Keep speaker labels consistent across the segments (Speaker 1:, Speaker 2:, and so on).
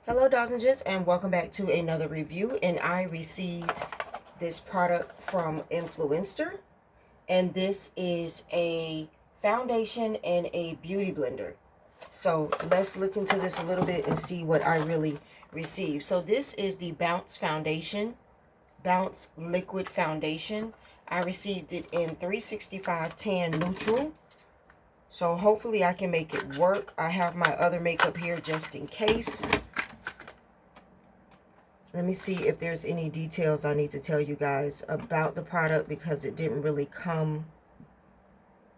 Speaker 1: Hello, dolls and gents, and welcome back to another review. And I received this product from Influenster, and this is a foundation and a beauty blender. So let's look into this a little bit and see what I really received. So this is the Bounce Foundation, Bounce Liquid Foundation. I received it in 365 Tan Neutral. So hopefully I can make it work. I have my other makeup here just in case. Let me see if there's any details I need to tell you guys about the product because it didn't really come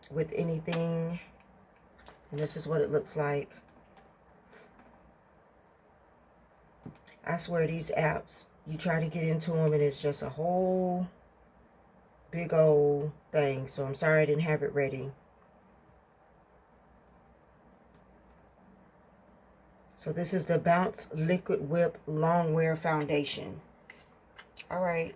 Speaker 1: with anything. And this is what it looks like. I swear these apps, you try to get into them and it's just a whole big old thing. So I'm sorry I didn't have it ready. So this is the Bounce Liquid Whip Long Wear Foundation. Alright,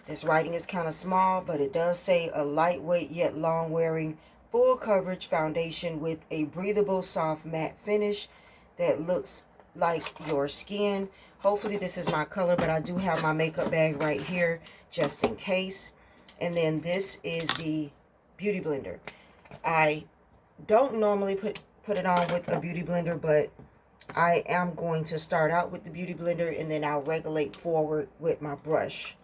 Speaker 1: this writing is kind of small, but it does say a lightweight yet long-wearing full coverage foundation with a breathable soft matte finish that looks like your skin. Hopefully this is my color, but I do have my makeup bag right here just in case. And then this is the beauty blender. I don't normally put it on with a beauty blender, but I am going to start out with the beauty blender and then I'll regulate forward with my brush.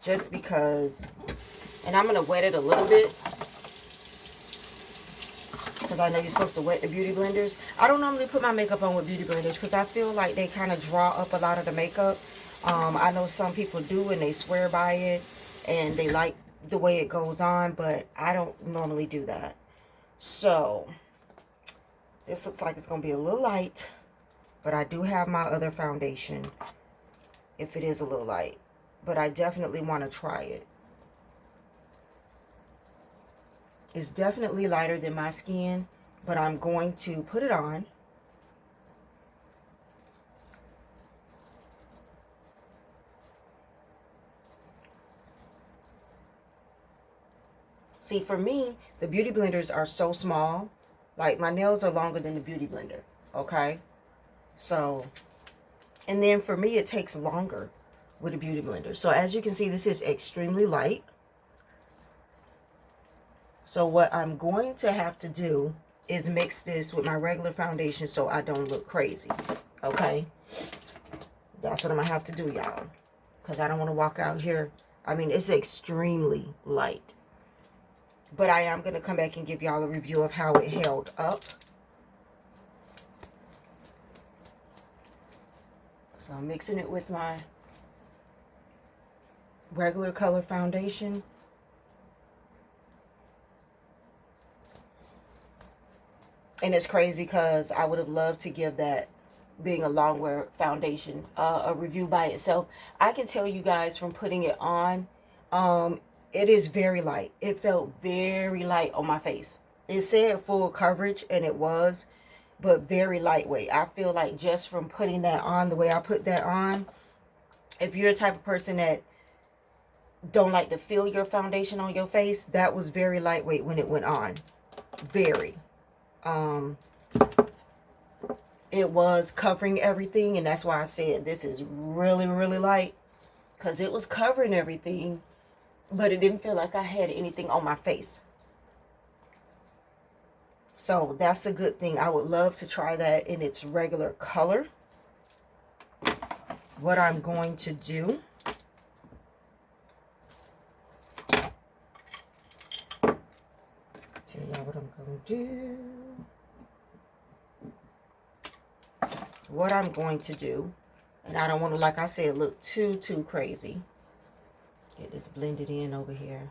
Speaker 1: Just because, and I'm going to wet it a little bit because I know you're supposed to wet the beauty blenders. I don't normally put my makeup on with beauty blenders because I feel like they kind of draw up a lot of the makeup. I know some people do and they swear by it and they like the way it goes on, but I don't normally do that. So this looks like it's going to be a little light, but I do have my other foundation if it is a little light. But I definitely want to try it. It's definitely lighter than my skin, but I'm going to put it on. See, for me, the beauty blenders are so small. Like, my nails are longer than the beauty blender, okay? So, and then for me, it takes longer with a beauty blender. So, as you can see, this is extremely light. So, what I'm going to have to do is mix this with my regular foundation so I don't look crazy, okay? That's what I'm going to have to do, y'all. Because I don't want to walk out here. I mean, it's extremely light. But I am going to come back and give y'all a review of how it held up. So I'm mixing it with my regular color foundation. And it's crazy because I would have loved to give that, being a long wear foundation, a review by itself. I can tell you guys from putting it on, it is very light. It felt very light on my face. It said full coverage, and it was, but very lightweight. I feel like just from putting that on the way I put that on, if you're the type of person that don't like to feel your foundation on your face, that was very lightweight when it went on. Very. It was covering everything, and that's why I said this is really, really light, because it was covering everything, but it didn't feel like I had anything on my face. So that's a good thing. I would love to try that in its regular color. What I'm going to do, tell y'all what I'm going to do. What I'm going to do, and I don't want to, like I said, look too crazy. Get this blended in over here.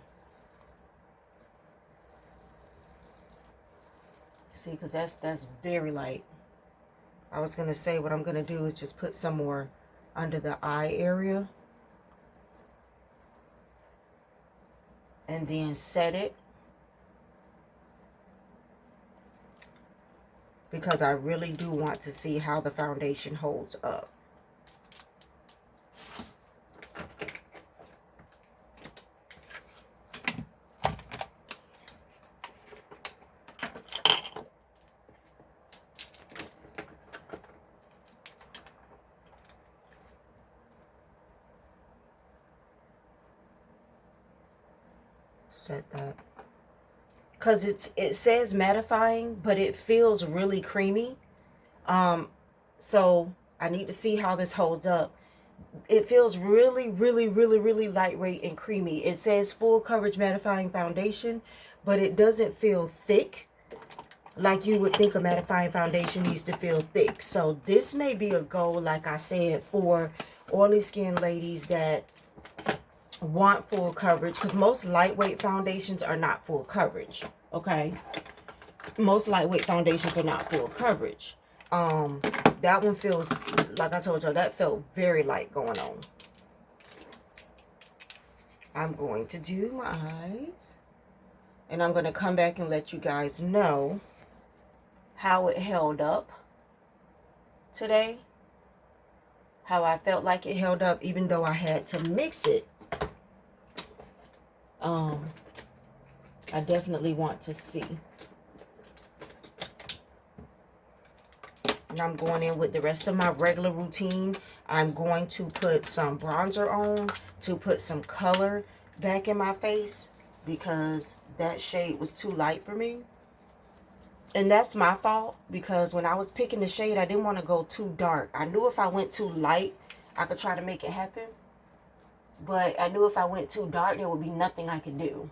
Speaker 1: See, because that's very light. I was going to say what I'm going to do is just put some more under the eye area. And then set it. Because I really do want to see how the foundation holds up. set that. Because it says mattifying, but it feels really creamy. So I need to see how this holds up. It feels really, really, really, really lightweight and creamy. It says full coverage mattifying foundation, but it doesn't feel thick like you would think a mattifying foundation needs to feel thick. So this may be a goal, like I said, for oily skin ladies that want full coverage, because most lightweight foundations are not full coverage. Okay, most lightweight foundations are not full coverage. That one feels, like I told y'all, that felt very light going on. I'm going to do my eyes, and I'm going to come back and let you guys know how it held up today, how I felt like it held up even though I had to mix it. I definitely want to see. And I'm going in with the rest of my regular routine. I'm going to put some bronzer on to put some color back in my face because that shade was too light for me. And that's my fault, because when I was picking the shade, I didn't want to go too dark. I knew if I went too light, I could try to make it happen. But I knew if I went too dark, there would be nothing I could do.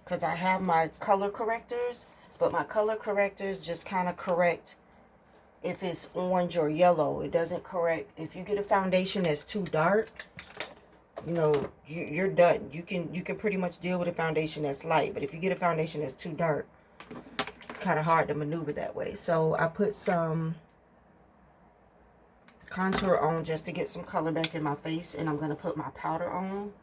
Speaker 1: Because I have my color correctors, but my color correctors just kind of correct if it's orange or yellow. It doesn't correct. If you get a foundation that's too dark, you know, you're done. You can pretty much deal with a foundation that's light. But if you get a foundation that's too dark, it's kind of hard to maneuver that way. So I put some contour on just to get some color back in my face, and I'm going to put my powder on.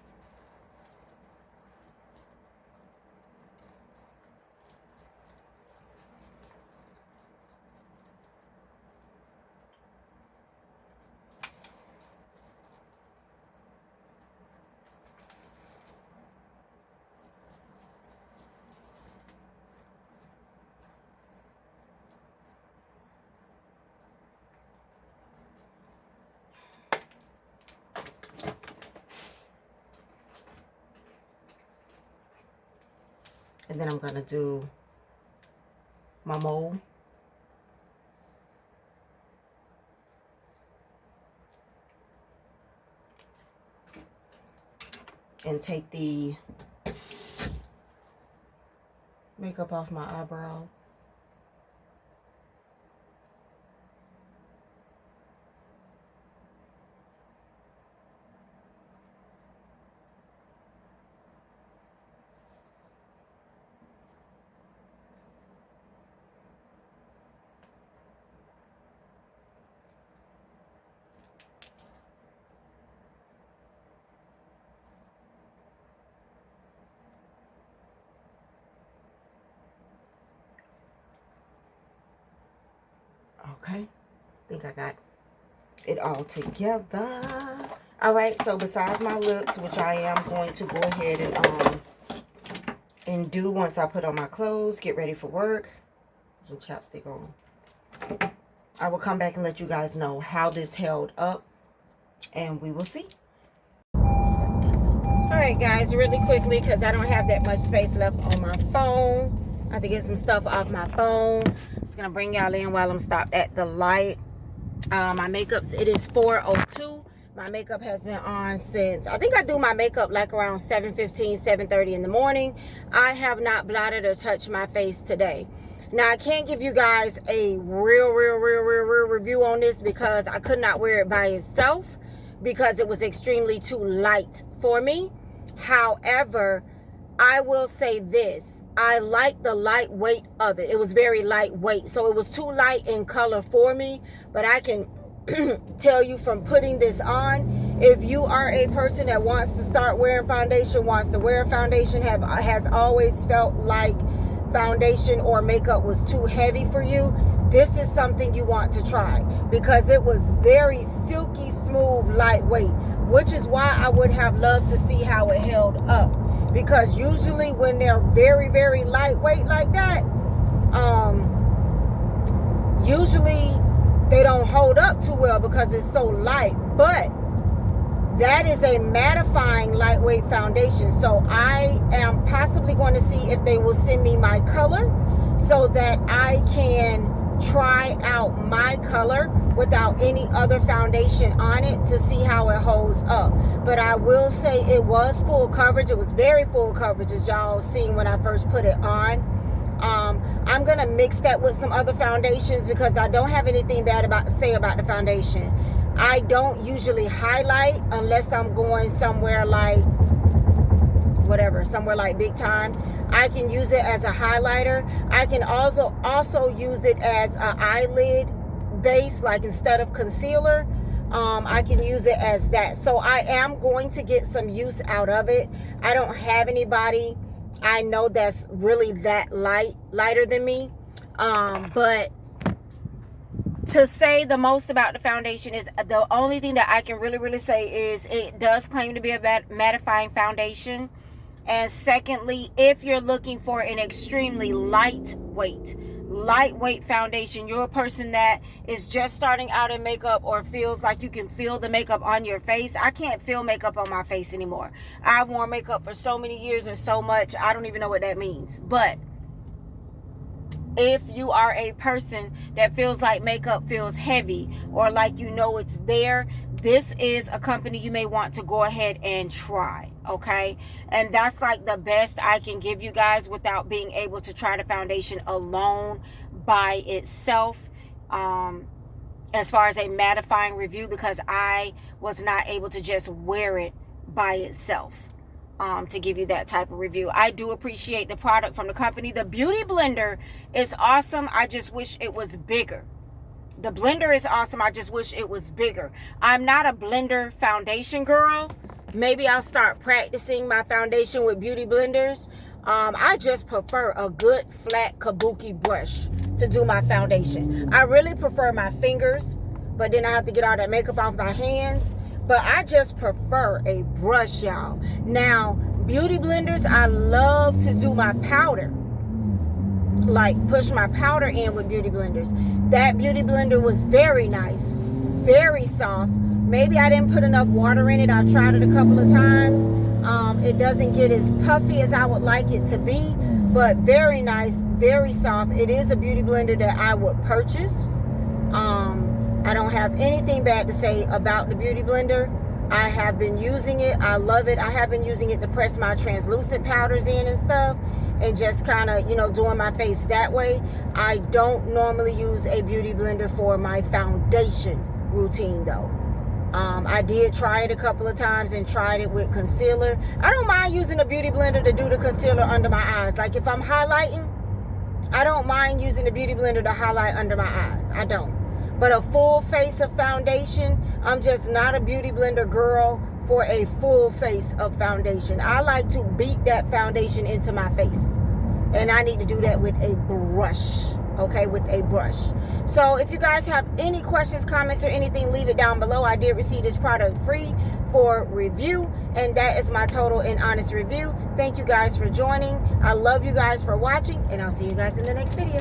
Speaker 1: And then I'm going to do my mole. And take the makeup off my eyebrow. Okay, I think I got it all together. All right, so besides my lips, which I am going to go ahead and do once I put on my clothes, get ready for work, some chapstick on. I will come back and let you guys know how this held up, and we will see. All right, guys, really quickly, because I don't have that much space left on my phone. I have to get some stuff off my phone. Just gonna bring y'all in while I'm stopped at the light. My makeup's, it is 4:02. My makeup has been on since, I think I do my makeup like around 7:15, 7:30 in the morning. I have not blotted or touched my face today. Now, I can't give you guys a real review on this because I could not wear it by itself because it was extremely too light for me. However, I will say this. I like the lightweight of it. It was very lightweight. So it was too light in color for me. But I can tell you from putting this on, if you are a person that wants to start wearing foundation, wants to wear foundation, has always felt like foundation or makeup was too heavy for you, this is something you want to try because it was very silky smooth, lightweight, which is why I would have loved to see how it held up. Because usually when they're very lightweight like that, usually they don't hold up too well because it's so light. But That is a mattifying lightweight foundation. So I am possibly going to see if they will send me my color so that I can try out my color without any other foundation on it to see how it holds up. But I will say it was full coverage. It was very full coverage, as y'all seen when I first put it on. I'm gonna mix that with some other foundations because I don't have anything bad to say about the foundation. I don't usually highlight unless I'm going somewhere like whatever, somewhere like big time. I can use it as a highlighter. I can also use it as an eyelid base, like instead of concealer. I can use it as that. So I am going to get some use out of it. I don't have anybody I know that's really that lighter than me. But to say the most about the foundation is the only thing that I can really say is it does claim to be a mattifying foundation. And secondly, if you're looking for an extremely lightweight foundation, you're a person that is just starting out in makeup or feels like you can feel the makeup on your face. I can't feel makeup on my face anymore. I've worn makeup for so many years and so much, I don't even know what that means. But if you are a person that feels like makeup feels heavy or like you know it's there, this is a company you may want to go ahead and try, okay? And that's like the best I can give you guys without being able to try the foundation alone by itself, as far as a mattifying review, because I was not able to just wear it by itself. To give you that type of review. I do appreciate the product from the company. The Beauty Blender is awesome. I just wish it was bigger. The blender is awesome. I just wish it was bigger. I'm not a blender foundation girl. Maybe I'll start practicing my foundation with beauty blenders. I just prefer a good flat kabuki brush to do my foundation. I really prefer my fingers, but then I have to get all that makeup off my hands. But I just prefer a brush, y'all. Now, beauty blenders, I love to do my powder. Like, push my powder in with beauty blenders. That beauty blender was very nice. Very soft. Maybe I didn't put enough water in it. I've tried it a couple of times. It doesn't get as puffy as I would like it to be. But very nice. Very soft. It is a beauty blender that I would purchase. I don't have anything bad to say about the beauty blender. I have been using it. I love it. I have been using it to press my translucent powders in and stuff and just kind of, doing my face that way. I don't normally use a beauty blender for my foundation routine though. I did try it a couple of times and tried it with concealer. I don't mind using a beauty blender to do the concealer under my eyes. Like if I'm highlighting, I don't mind using the beauty blender to highlight under my eyes. I don't. But a full face of foundation, I'm just not a beauty blender girl for a full face of foundation. I like to beat that foundation into my face. And I need to do that with a brush. Okay, with a brush. So if you guys have any questions, comments, or anything, leave it down below. I did receive this product free for review. And that is my total and honest review. Thank you guys for joining. I love you guys for watching. And I'll see you guys in the next video.